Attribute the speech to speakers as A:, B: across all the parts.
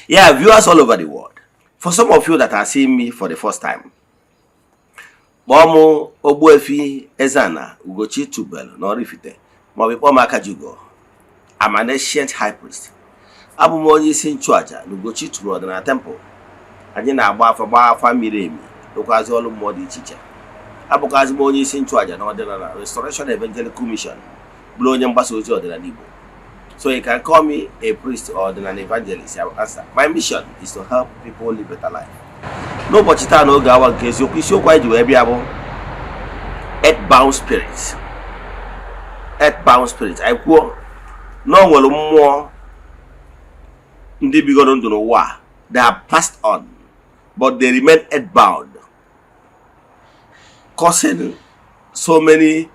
A: Yeah, viewers all over the world. For some of you that are seeing me for the first time, Bomo Ogbuefi Ezeana, ugochitubelu n'Oraifite, ma ọ bụ kpọọ m Akajugo. I'm an ancient high priest. Abụ m onye isi nchụaja na ugochitubelu ọdịnala temple. Anyị na-agba afa miri emi, rụkwazi ọrụ mmụọ dị iche iche. Abụkwazi m onye isi nchụaja na ọdịnala Restoration Evangelical Mission, bụrụ onye mgbasa ozi ọdịnala Igbo. So you can call me a priest or an evangelist. I will answer. My mission is to help people live better life. No bochita no gawa kezi okisi okwa ji we bia bo. Earthbound spirits. Earthbound spirits. I quote no nwere mmụọ ndị bigoro ndụ n'ụwa. They have passed on, but they remain earthbound, causing so many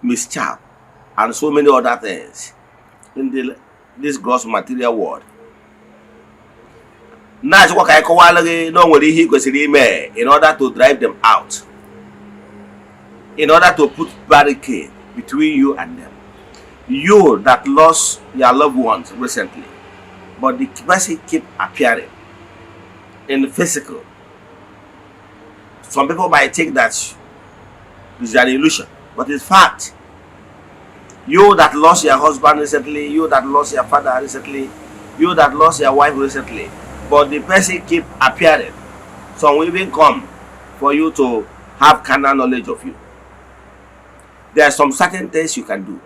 A: mischief and so many other things in this gross material world. That's what I call in order to drive them out, in order to put barricade between you and them. You that lost your loved ones recently, but the person keep appearing in the physical. Some people might think that it's an illusion, but it's fact. You that lost your husband recently, you that lost your father recently, you that lost your wife recently, but the person keep appearing. Some will even come for you to have carnal knowledge of you. There are some certain things you can do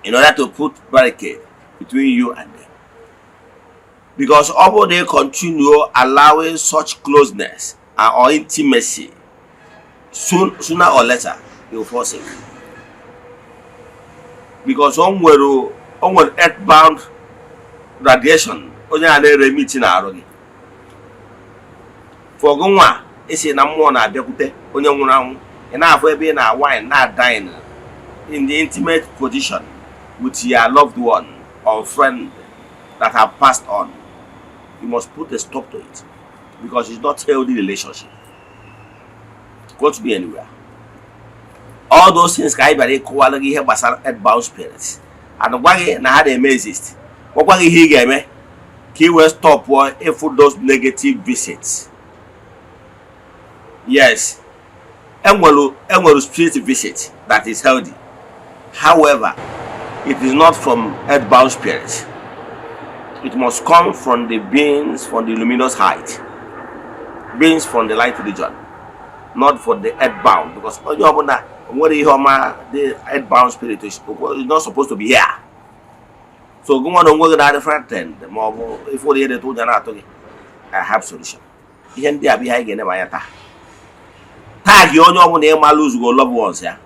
A: in order to put barricade between you and them. Because although they continue allowing such closeness or intimacy, sooner or later they will fall sick. Because on earthbound radiation, onye na-ere meeting arụ gị. For gonwa, isi na mmụọ na-abịakwute onye nwụrụ anwụ, ị na-afụ ebe ị na-wine na-dine in the intimate position with your loved one or friend that have passed on. You must put a stop to it because it's not a healthy relationship. Go to be anywhere. All those things can be called here by earthbound spirits. And why na they may exist. What he game? He will stop if those negative visits. Yes, and spirit visit that is healthy. However, it is not from earthbound spirits. It must come from the beings from the luminous height, beings from the light region, not for the earthbound. Because the earthbound spirit is not supposed to be here. So go on and work at a different thing. If we hear told I have solution. Here they are behind again. Tag you on your name, lose go loved ones here.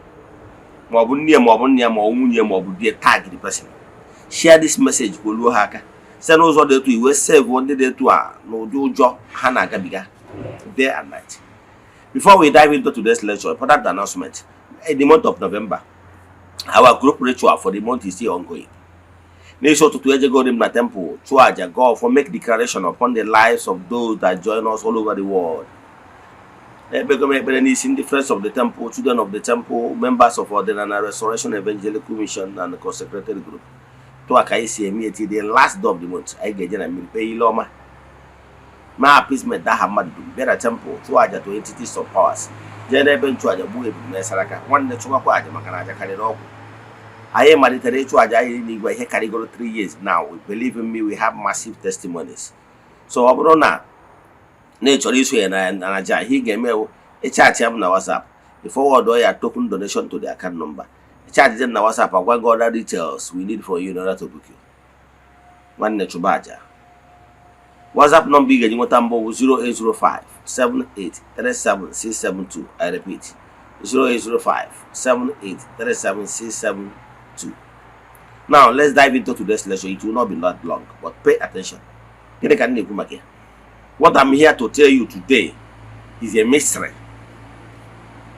A: Tag the person. Share this message with you hacker. Send us all the two. We save one day to no do job Hana Gabiga day and night. Before we dive into today's lecture, important announcement. In the month of November, our group ritual for the month is still ongoing. Nation to Eze-Ana temple, Chuaja, God for make declaration upon the lives of those that join us all over the world. In the friends of the temple, children of the temple, members of the Restoration Evangelical Mission and the consecrated group. To Akaisi the last day of the month, I get a pay Loma. My appeasement that have better temple, Chuaja to entities of powers. Jeneben Chuaja Bui Mesaraka, one the Chuaja Makanaja Kaliroku. I am military Chuaja in the category 3 years now. Believe in me, we have massive testimonies. So Obrona nature is and Aja, he gave me a chat on WhatsApp. The forward or a token donation to the account number. A chat is in WhatsApp of what other details we need for you in order to book you. One Nechubaja. WhatsApp number is 0805 78 37 672. I repeat 0805 78 37 672. Now let's dive into today's lecture. It will not be that long, but pay attention. What I'm here to tell you today is a mystery,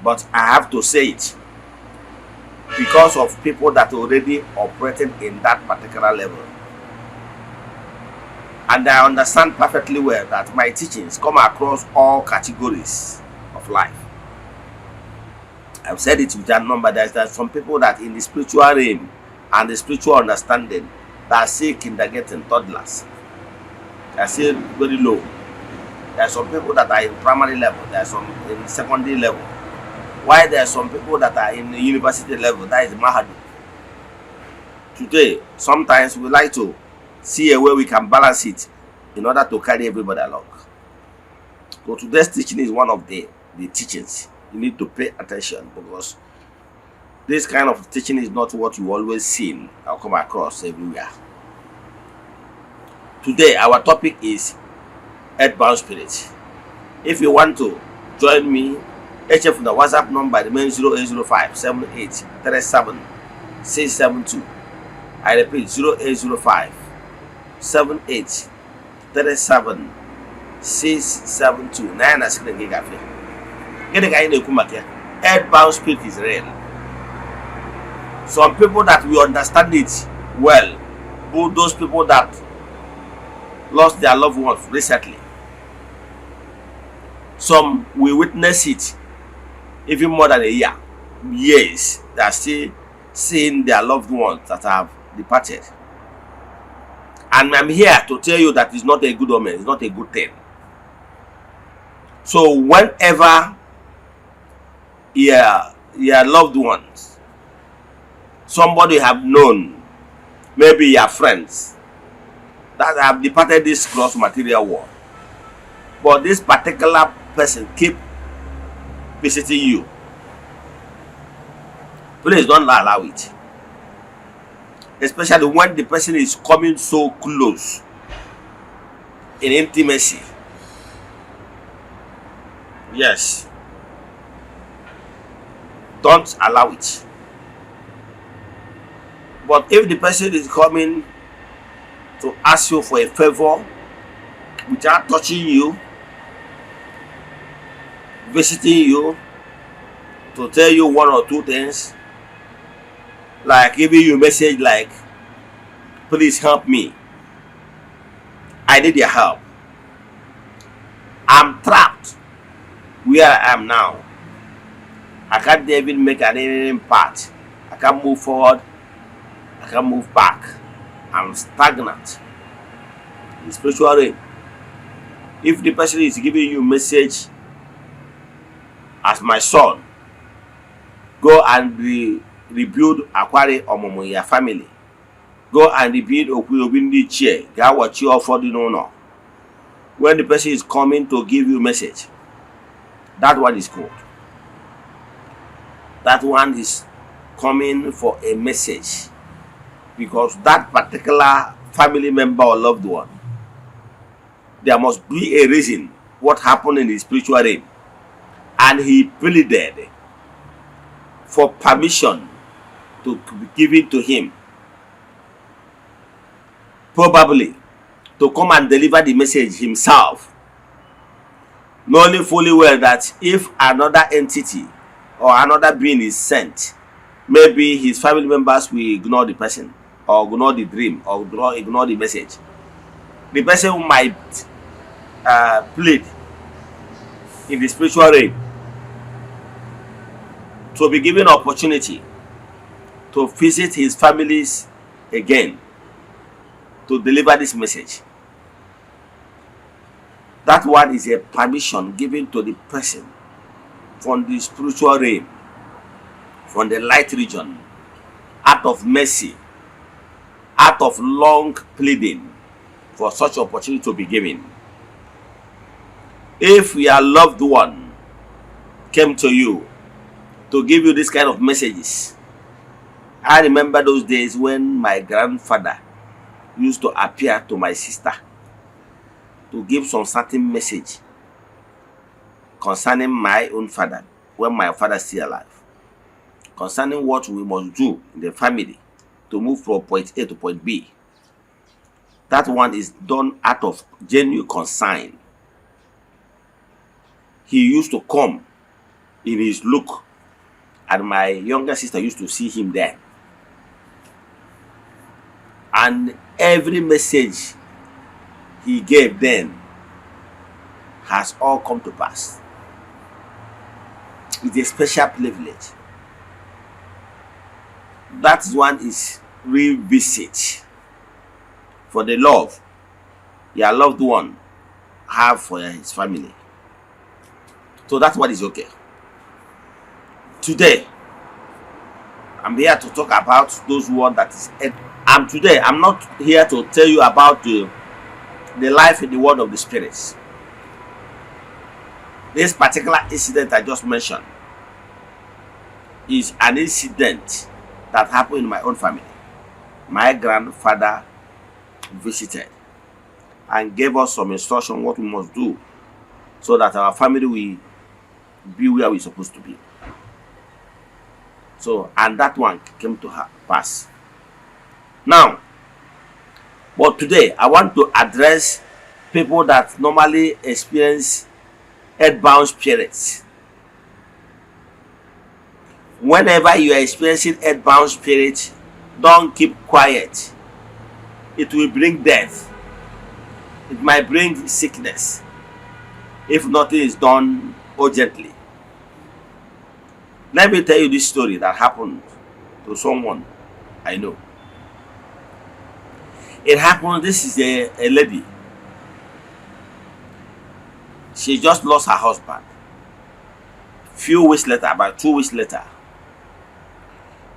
A: but I have to say it because of people that already operated in that particular level. And I understand perfectly well that my teachings come across all categories of life. I've said it with that number. There's some people that in the spiritual realm and the spiritual understanding that are still kindergarten toddlers. are still very low. There are some people that are in primary level, there are some in secondary level. While there are some people that are in the university level, that is Mahadu. Today, sometimes we like to see a way we can balance it in order to carry everybody along. So today's teaching is one of the teachings. You need to pay attention, because this kind of teaching is not what you always see or come across everywhere. Today, our topic is Earthbound Spirit. If you want to join me, HF the WhatsApp number remains 0805 78 37 672. I repeat, 0805 78 37 672. Nine screen gigafe. Earthbound spirit is real. Some people that we understand it well, but those people that lost their loved ones recently, some we witness it even more than a year. Years, they are still seeing their loved ones that have departed. And I'm here to tell you that it's not a good omen, it's not a good thing. So whenever your loved ones, somebody have known, maybe your friends, that have departed this gross material world, but this particular person keep visiting you, please don't allow it. Especially when the person is coming so close in intimacy. Yes, don't allow it. But if the person is coming to ask you for a favor without touching you, visiting you, to tell you one or two things, like giving you a message like, please help me, I need your help, I'm trapped where I am now, I can't even make any impact, I can't move forward, I can't move back, I'm stagnant in spiritual realm. If the person is giving you a message as my son, go and rebuild Akwari Omomo, your family. Go and rebuild Okuyobindi chair. Go watch you for the no. When the person is coming to give you a message, that one is good. That one is coming for a message, because that particular family member or loved one, there must be a reason what happened in the spiritual realm, and he pleaded for permission to be given to him, probably to come and deliver the message himself, knowing fully well that if another entity or another being is sent, maybe his family members will ignore the person, or ignore the dream, or ignore the message. The person might plead in the spiritual realm to be given opportunity to visit his families again, to deliver this message. That one is a permission given to the person from the spiritual realm, from the light region, out of mercy, out of long pleading for such opportunity to be given. If your loved one came to you to give you this kind of messages, I remember those days when my grandfather used to appear to my sister to give some certain message concerning my own father, when my father is still alive, concerning what we must do in the family to move from point A to point B. That one is done out of genuine concern. He used to come in his look, and my younger sister used to see him there. And every message he gave then has all come to pass. It's a special privilege. That one is revisit for the love your loved one have for his family. So that's what is okay. Today, I'm here to talk about those words that is. I'm not here to tell you about the life in the world of the spirits. This particular incident I just mentioned is an incident that happened in my own family. My grandfather visited and gave us some instruction what we must do so that our family will be where we're supposed to be. So, and that one came to pass. Now, but today I want to address people that normally experience earthbound spirits. Whenever you are experiencing earthbound spirits, don't keep quiet. It will bring death. It might bring sickness if nothing is done urgently. Let me tell you this story that happened to someone I know. It happened, this is a lady. She just lost her husband. Few weeks later, about 2 weeks later,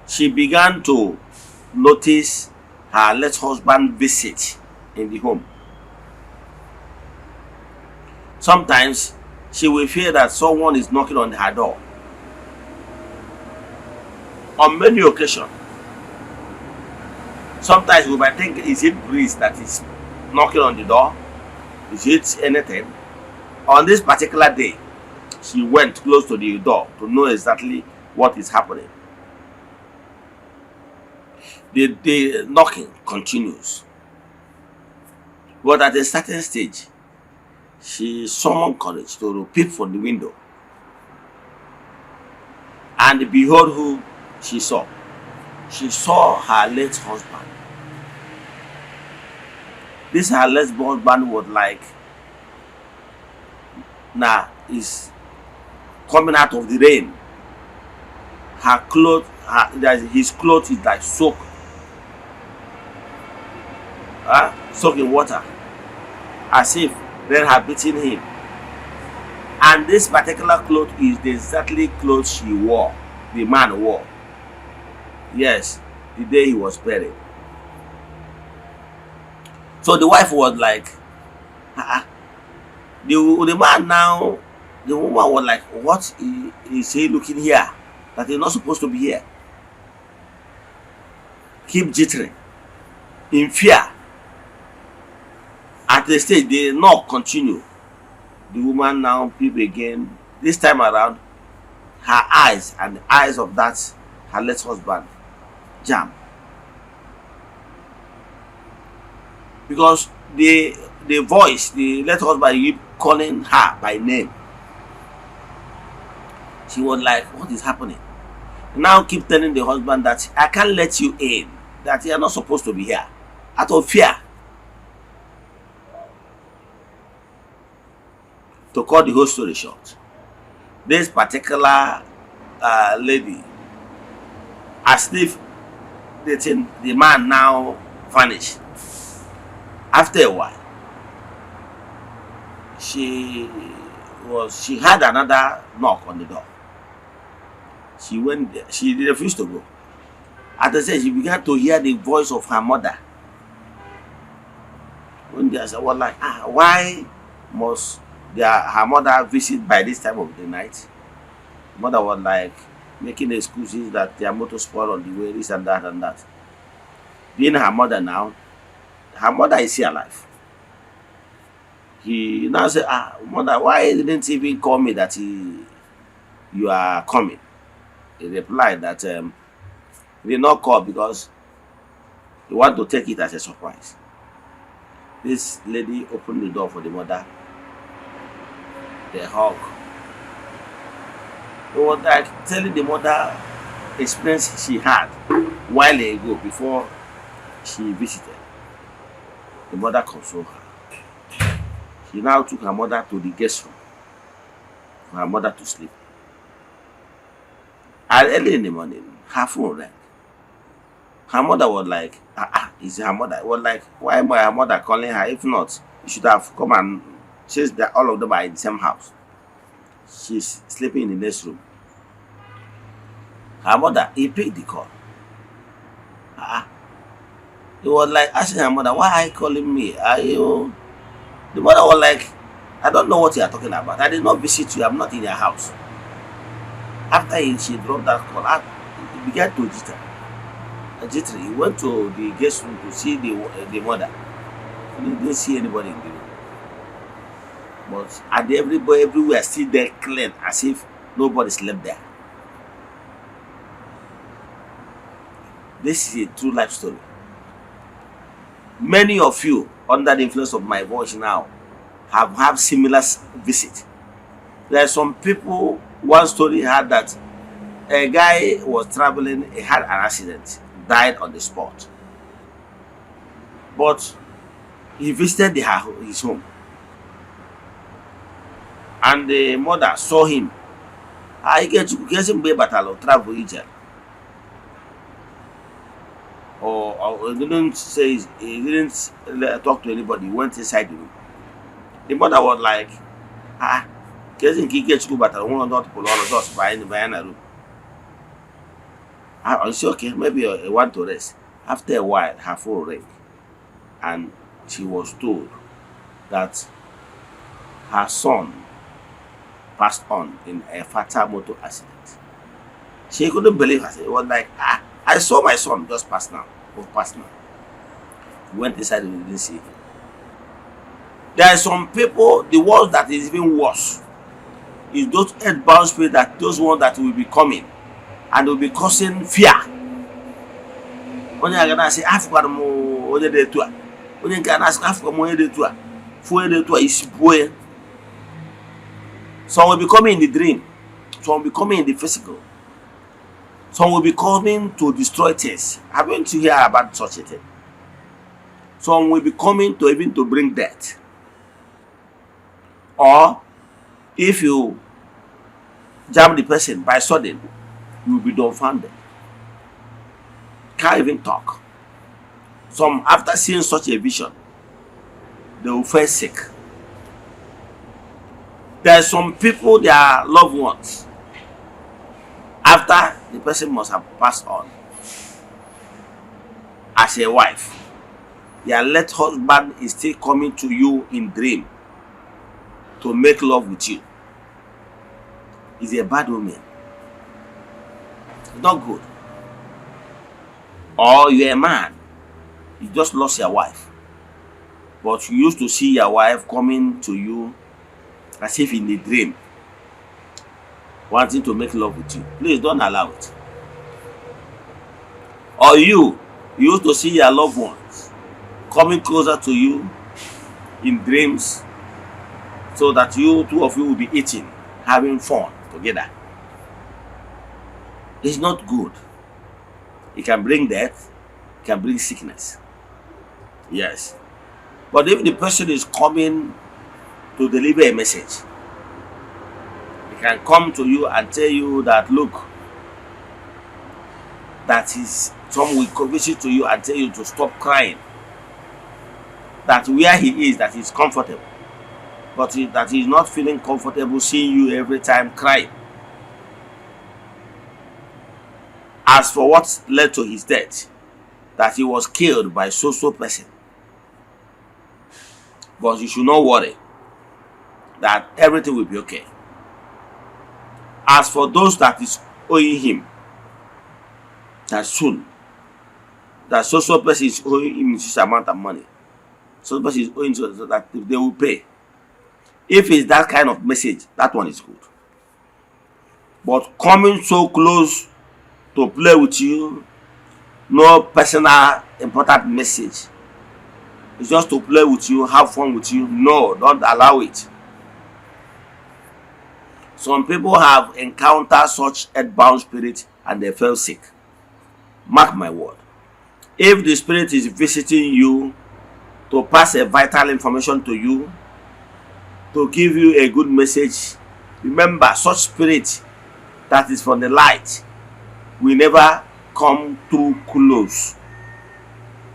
A: she began to notice her late husband visit in the home. Sometimes she will feel that someone is knocking on her door. On many occasions, sometimes we might think, is it breeze that is knocking on the door? Is it anything? On this particular day, she went close to the door to know exactly what is happening. The knocking continues. But at a certain stage, she summoned courage to peep from the window. And behold who she saw. She saw her late husband. This her late husband was like, now is coming out of the rain. Her clothes, his clothes is like soaked in water, as if rain had beaten him. And this particular cloth is the exactly clothes she wore, the man wore. Yes, the day he was buried. So the wife was like, the man now, the woman was like, what is he looking here? That he's not supposed to be here. Keep jittering, in fear. At the stage, the knock continue. The woman now peep again. This time around, her eyes and the eyes of that her late husband jam. Because the voice, the late husband, keep calling her by name. She was like, what is happening? Now keep telling the husband that I can't let you in, that you are not supposed to be here, out of fear. To cut the whole story short, this particular lady, as if the man now vanished. After a while, she had another knock on the door. She went there. She refused to go. At the same, she began to hear the voice of her mother. When they said, well, like, why must her mother visit by this time of the night? Mother was like making excuses that their motor spoiled on the way, this and that and that. Being her mother now, her mother is still alive. He now said, mother, why didn't you even call me that you are coming? He replied that he did not call because he want to take it as a surprise. This lady opened the door for the mother. They hug. It was like telling the mother experience she had while ago before she visited. The mother consoled her. She now took her mother to the guest room for her mother to sleep. And early in the morning, her phone rang. Her mother was like, is her mother? Was like, why am her mother calling her? If not, You should have come and, since that all of them are in the same house, she's sleeping in the next room. Her mother, he picked the call. Ah, he was like asking her mother, why are you calling me? Are you? The mother was like, I don't know what you are talking about. I did not visit you. I'm not in your house. After she dropped that call, he began to jitter. Jittery. He went to the guest room to see the mother. He didn't see anybody in the room. But everybody everywhere still there clean as if nobody slept there. This is a true life story. Many of you, under the influence of my voice now, have had similar visit. There are some people, one story had that a guy was traveling, he had an accident, died on the spot. But he visited his home. And the mother saw him. He gets him battle travel agent. Or he didn't say, he didn't talk to anybody. He went inside the room. The mother was like, getting get you battle one not pull all of us by a room. I said, okay, maybe I want to rest. After a while, her phone rang, and she was told that her son passed on in a fatal motor accident. She couldn't believe herself. It was like, I saw my son just pass now. He went inside and didn't see him. There are some people, the world that is even worse is those earthbound spirits, that those ones that will be coming and will be causing fear. When you're gonna say Africa mo onye de tua, when you can ask Africa mo onye de tua, fu de tua is boy. Some will be coming in the dream, some will be coming in the physical, some will be coming to destroy things. I'm going to hear about such a thing. Some will be coming to even to bring death. Or if you jam the person by sudden, you will be dumbfounded. Can't even talk. Some, after seeing such a vision, they will feel sick. There are some people, their loved ones, after the person must have passed on, as a wife, their late husband is still coming to you in dream to make love with you. It's a bad omen. It's not good. Or you're a man, you just lost your wife, but you used to see your wife coming to you as if in a dream, wanting to make love with you. Please don't allow it. Or you used to see your loved ones coming closer to you in dreams, so that two of you will be eating, having fun together. It's not good. It can bring death, it can bring sickness. Yes. But if the person is coming to deliver a message, he can come to you and tell you that, look, that is, some will visit to you and tell you to stop crying. That where he is, that he's comfortable. But that he's not feeling comfortable seeing you every time crying. As for what led to his death, that he was killed by so person. But you should not worry, that everything will be okay. As for those that is owing him, that soon, that so person is owing him this amount of money, so person is owing, so that they will pay. If it's that kind of message, that one is good. But coming so close to play with you, no personal important message, it's just to play with you, have fun with you. No, don't allow it. Some people have encountered such earthbound spirit and they fell sick. Mark my word. If the spirit is visiting you to pass a vital information to you, to give you a good message, remember, such spirit that is from the light will never come too close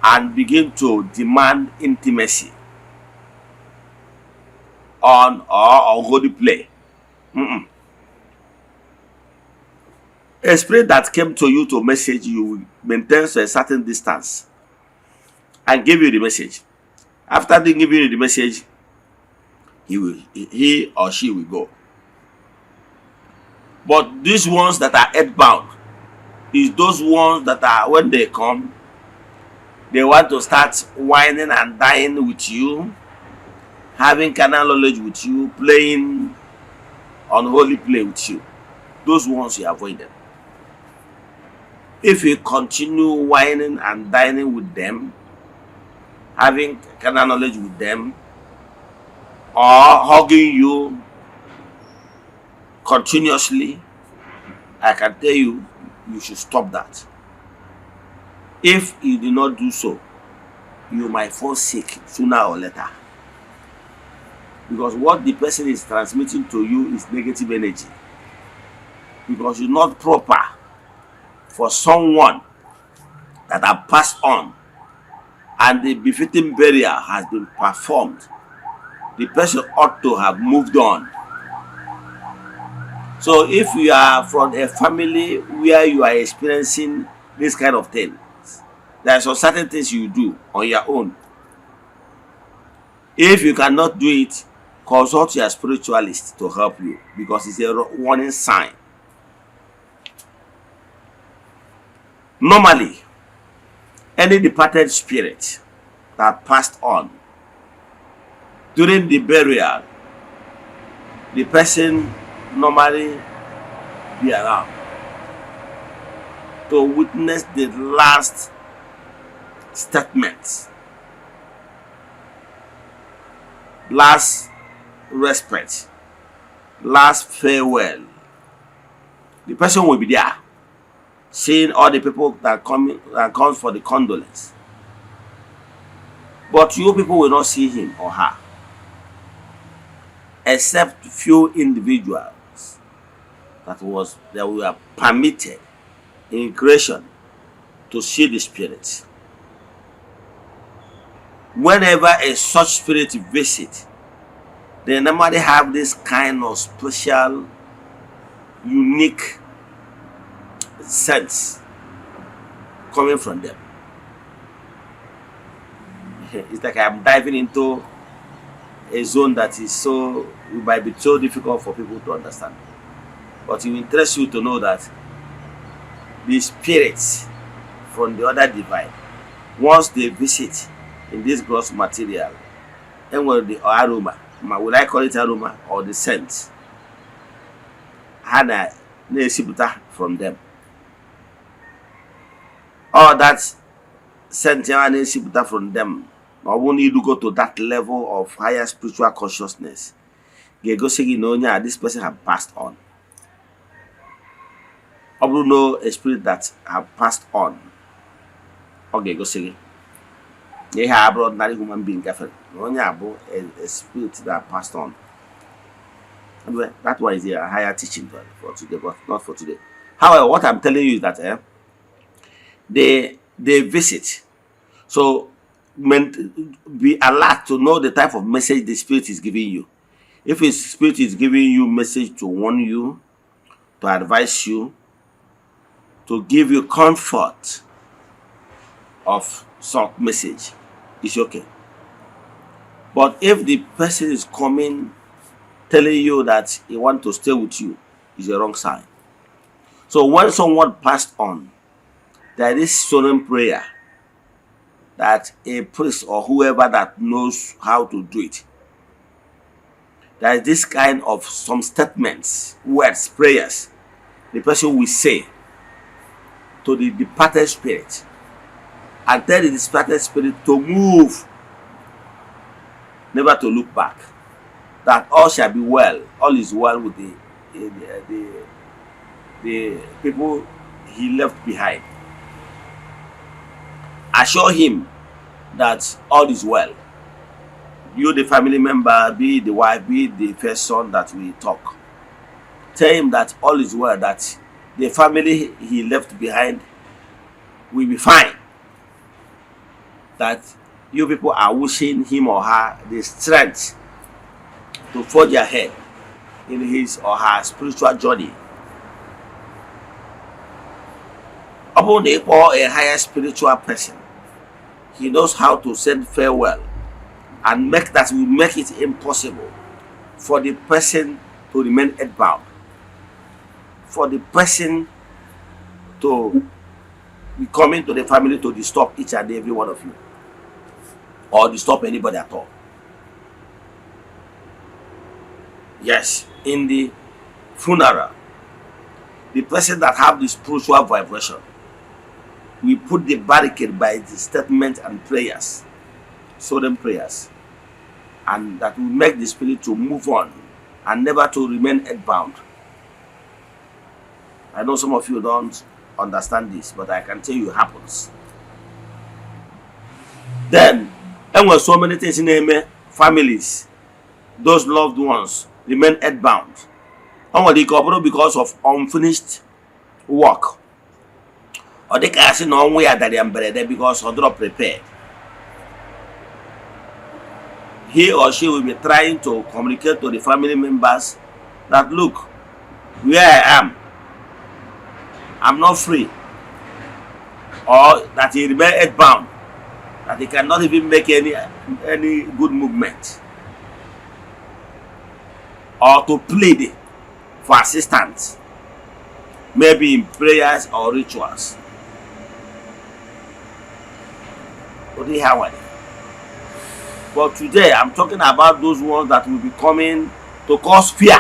A: and begin to demand intimacy. on or unholy play. A spirit that came to you to message you will maintain a certain distance and give you the message. After they give you the message, he or she will go. But these ones that are earthbound is those ones that are, when they come, they want to start whining and dying with you, having carnal knowledge with you, playing unholy play with you. Those ones you avoid them. If you continue whining and dining with them, having carnal knowledge with them, or hugging you continuously, I can tell you, you should stop that. If you do not do so, you might fall sick sooner or later. Because what the person is transmitting to you is negative energy. Because you're not proper for someone that have passed on and the befitting burial has been performed. The person ought to have moved on. So if you are from a family where you are experiencing this kind of thing, there are some certain things you do on your own. If you cannot do it, consult your spiritualist to help you, because it's a warning sign. Normally, any departed spirit that passed on during the burial, the person normally be around to witness the last statement, last respect, last farewell. The person will be there, seeing all the people that come for the condolence. But you people will not see him or her, except few individuals that were permitted in creation to see the spirit. Whenever a such spirit visit, they normally have this kind of special, unique sense coming from them. It's like I'm diving into a zone that is it might be so difficult for people to understand. But it will interest you to know that the spirits from the other divine, once they visit in this gross material, and when the aroma, will I call it aroma or the scent, Hana from them. All that scent from them, or when you go to that level of higher spiritual consciousness, you go say, this person have passed on. I will know a spirit that have passed on. Okay, go say, they have ordinary human being. Only about a spirit that passed on. Anyway, that one is a higher teaching for today, but not for today. However, what I'm telling you is that they visit. So be alert to know the type of message the spirit is giving you. If a spirit is giving you message to warn you, to advise you, to give you comfort of some message, it's okay. But if the person is coming telling you that he wants to stay with you, it's a wrong sign. So when someone passed on, there is solemn prayer that a priest or whoever that knows how to do it, there is this kind of some statements, words, prayers, the person will say to the departed spirit and tell the departed spirit to move, never to look back, that all shall be well, all is well with the people he left behind. Assure him that all is well. You, the family member, be the wife, be the first son that we talk. Tell him that all is well, that the family he left behind will be fine. That you people are wishing him or her the strength to forge ahead in his or her spiritual journey. Upon a higher spiritual person, he knows how to send farewell and make that will make it impossible for the person to remain earthbound, for the person to be coming to the family to disturb each and every one of you, or disturb anybody at all. Yes, in the funeral, the person that have the spiritual vibration, we put the barricade by the statement and prayers, solemn prayers, and that will make the spirit to move on and never to remain earthbound. I know some of you don't understand this, but I can tell you it happens. Then, and with so many things in families, those loved ones remain earthbound. Only because of unfinished work. Or they can see no way that they are better because they're not prepared. He or she will be trying to communicate to the family members that, look, where I am, I'm not free. Or that he remains earthbound, that he cannot even make any good movement. Or to plead for assistance, maybe in prayers or rituals. But today I'm talking about those ones that will be coming to cause fear.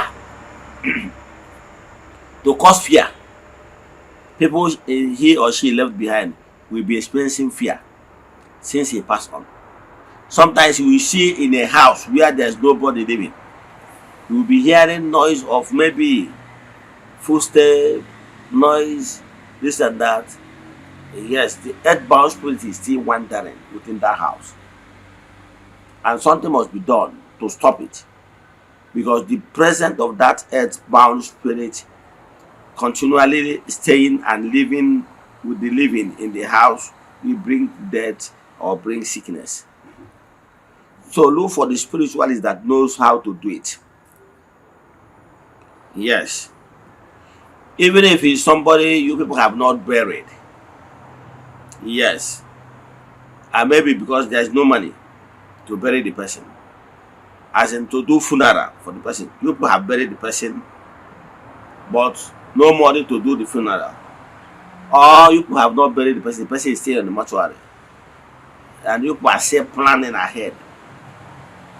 A: To cause fear. People he or she left behind will be experiencing fear since he passed on. Sometimes you will see in a house where there's nobody living, you will be hearing noise of maybe footstep, noise, this and that. Yes, the earthbound spirit is still wandering within that house. And something must be done to stop it. Because the presence of that earthbound spirit continually staying and living with the living in the house will bring death or bring sickness. So look for the spiritualist that knows how to do it. Yes. Even if it's somebody you people have not buried. Yes. And maybe because there's no money to bury the person. As in to do funeral for the person. You people have buried the person, but no money to do the funeral. Or you people have not buried the person is still in the mortuary. And you people are still planning ahead.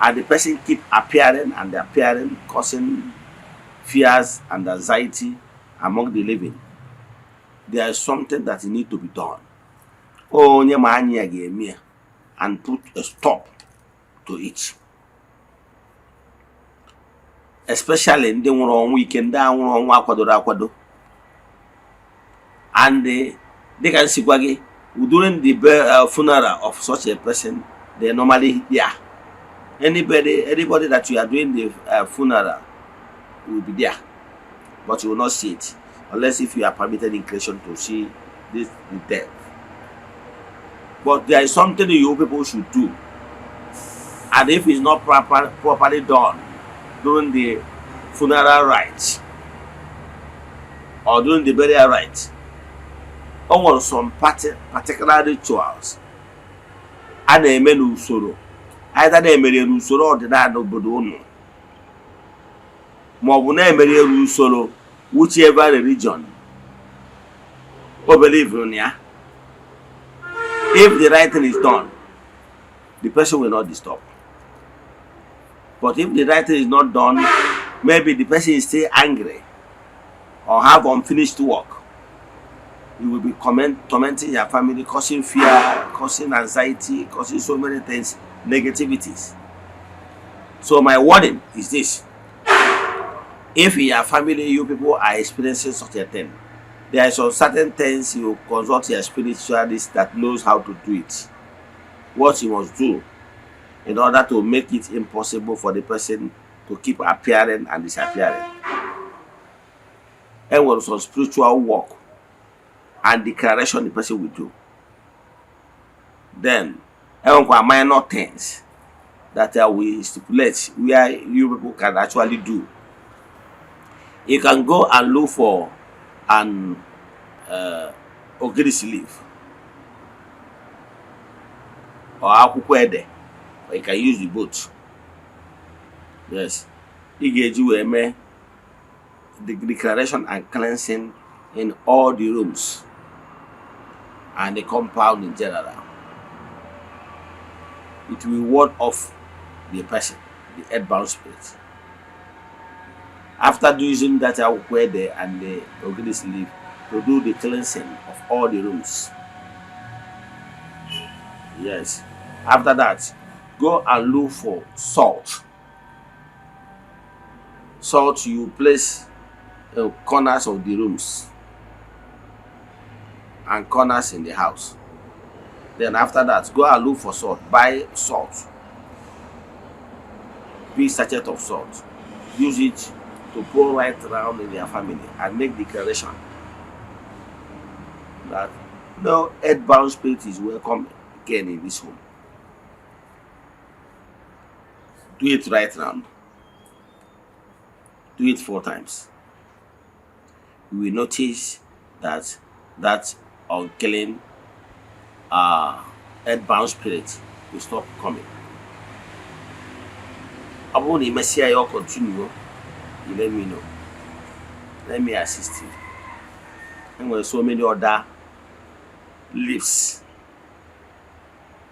A: And the person keep appearing and appearing, causing fears and anxiety among the living. There is something that needs to be done. And put a stop to it. Especially in the one weekend down on Wakado. And they can see during the funeral of such a person, they normally anybody that you are doing the funeral will be there, but you will not see it unless if you are permitted in creation to see the death. But there is something you people should do, and if it's not properly done during the funeral rites or during the burial rites, or some particular rituals, and a menu sorrow, either they may lose or the dad of Bodono. Mobune may lose solo, whichever religion or believe in ya. If the right thing is done, the person will not disturb. But if the right thing is not done, maybe the person is still angry or have unfinished work. You will be tormenting your family, causing fear, causing anxiety, causing so many things, negativities. So my warning is this. If in your family you people are experiencing such a thing, there are some certain things you consult your spiritualist that knows how to do it. What you must do in order to make it impossible for the person to keep appearing and disappearing. And what some spiritual work and declaration the person will do. Then, minor things that we stipulate where you people can actually do. You can go and look for an ogirisi leaf or akwukwo ede, or you can use the both. Yes, the declaration and cleansing in all the rooms and the compound in general. It will ward off the person, the earthbound spirit. After using that akwukwo ede and the ogirisi leaf to do the cleansing of all the rooms. Yes. After that, go and look for salt. Salt you place in corners of the rooms and corners in the house. Then after that, go and look for salt. Buy salt. Big sachet of salt. Use it to pour right around in your family and make declaration that no earthbound spirit is welcome again in this home. Do it right round. Do it 4 times. You will notice that unkilling earthbound spirit will stop coming. I won't even see you continue. You let me know. Let me assist you. And there are so many other leaves.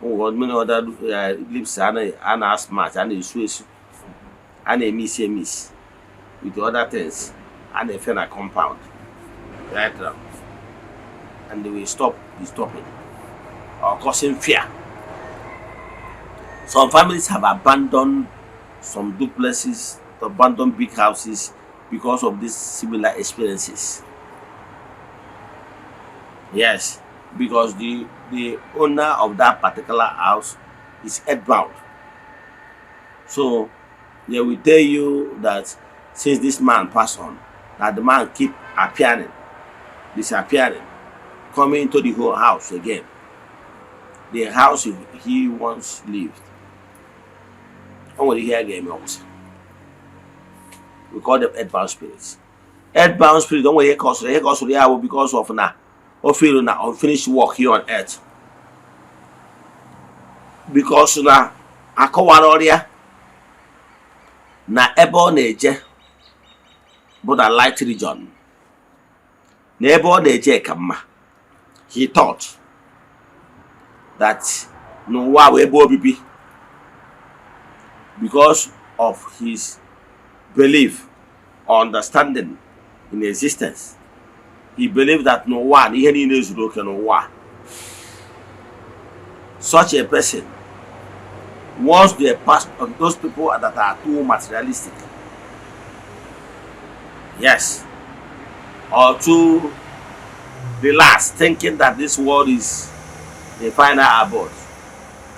A: Many other leaves and smart and Swiss and a miss with the other things and a fair compound. Right now. And they will stop disturbing or causing fear. Some families have abandoned some duplexes, abandoned big houses because of these similar experiences. Yes, because the owner of that particular house is earthbound. So they will tell you that since this man passed on, that the man keep appearing, disappearing, coming into the whole house again. The house he once lived. And when you hear again, we call them earthbound spirits. Earthbound spirits don't hear cause because of now or feel now unfinished work here on earth. Because now Akawaroria na ebe na-eje but a light region. Na ebe na-eje ka mma. He thought that n'ụwa wee ebe obibi because of his belief or understanding in existence. He believed that n'ụwa na ihe niile zuru oke n'ụwa. Such a person, once they pass on those people that are too materialistic, yes, or too relaxed, thinking that this world is the final abode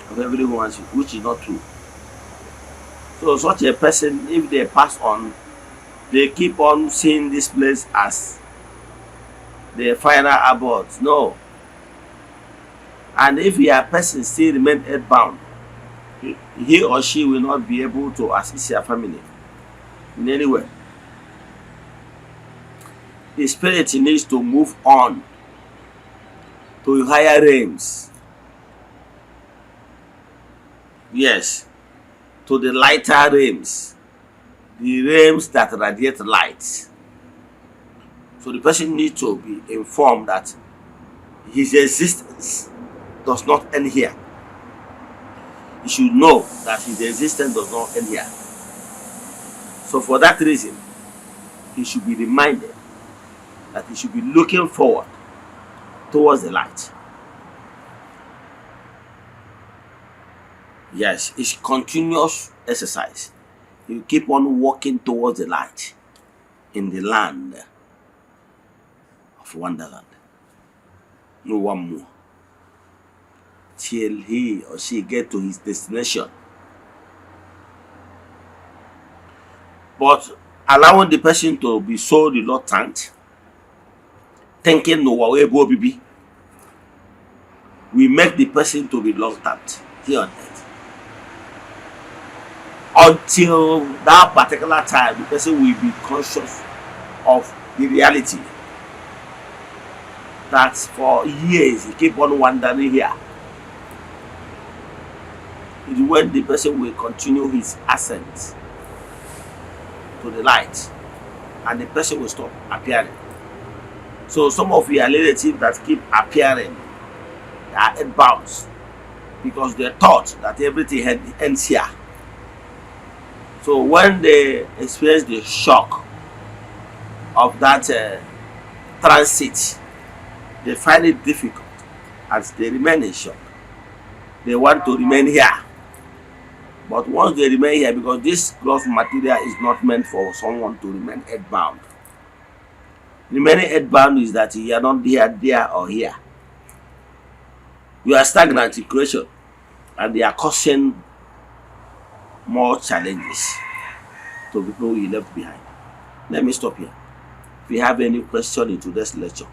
A: of everyone, which is not true. So such a person, if they pass on, they keep on seeing this place as the final abode. No. And if a person still remain earthbound, he or she will not be able to assist your family in any way. The spirit needs to move on to higher realms. Yes, to the lighter realms, the realms that radiate light. So the person needs to be informed that his existence does not end here. He should know that his existence does not end here. So for that reason, he should be reminded that he should be looking forward towards the light. Yes, it's continuous exercise. You keep on walking towards the light in the land of Wonderland. No one more. Till he or she get to his destination. But allowing the person to be so reluctant, thinking no way go be, we make the person to be reluctant here on earth. until that particular time, the person will be conscious of the reality that for years he keep on wandering here. It is when the person will continue his ascent to the light and the person will stop appearing. So some of your relatives that keep appearing are earthbound because they thought that everything ends here. So when they experience the shock of that transit, they find it difficult as they remain in shock. They want to remain here. But once they remain here, because this gross material is not meant for someone to remain earthbound. Remaining earthbound is that you are not here, there, or here. You are stagnant in creation, and they are causing more challenges to people you left behind. Let me stop here. If you have any question into this lecture,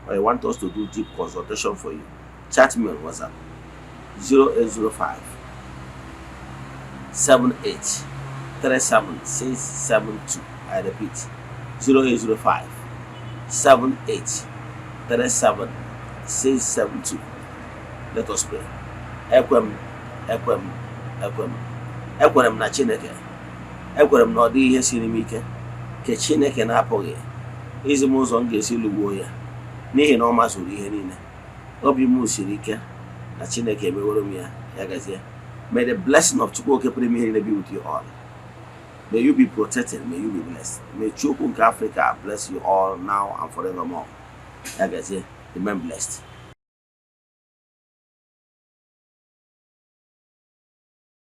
A: or you want us to do deep consultation for you, chat me on WhatsApp 0805 78 37672. I repeat 0805 78 37672. Let us pray. Ekwem na Chineke. Ekwem na ọ dị ihe siri m ike ke Chineke na-apụghị izi m ụzọ m ga-esi lụgbuo ya n'ihi na ọ mazuru ihe niile. Obi m siri ike na Chineke emeworo m ya. Ya gazie. May the blessing of Chukwu pụrụ ime ihe niile be with you all. May you be protected. May you be blessed. May Chukwu nke Africa bless you all now and forevermore. Ya gazie. Remain blessed.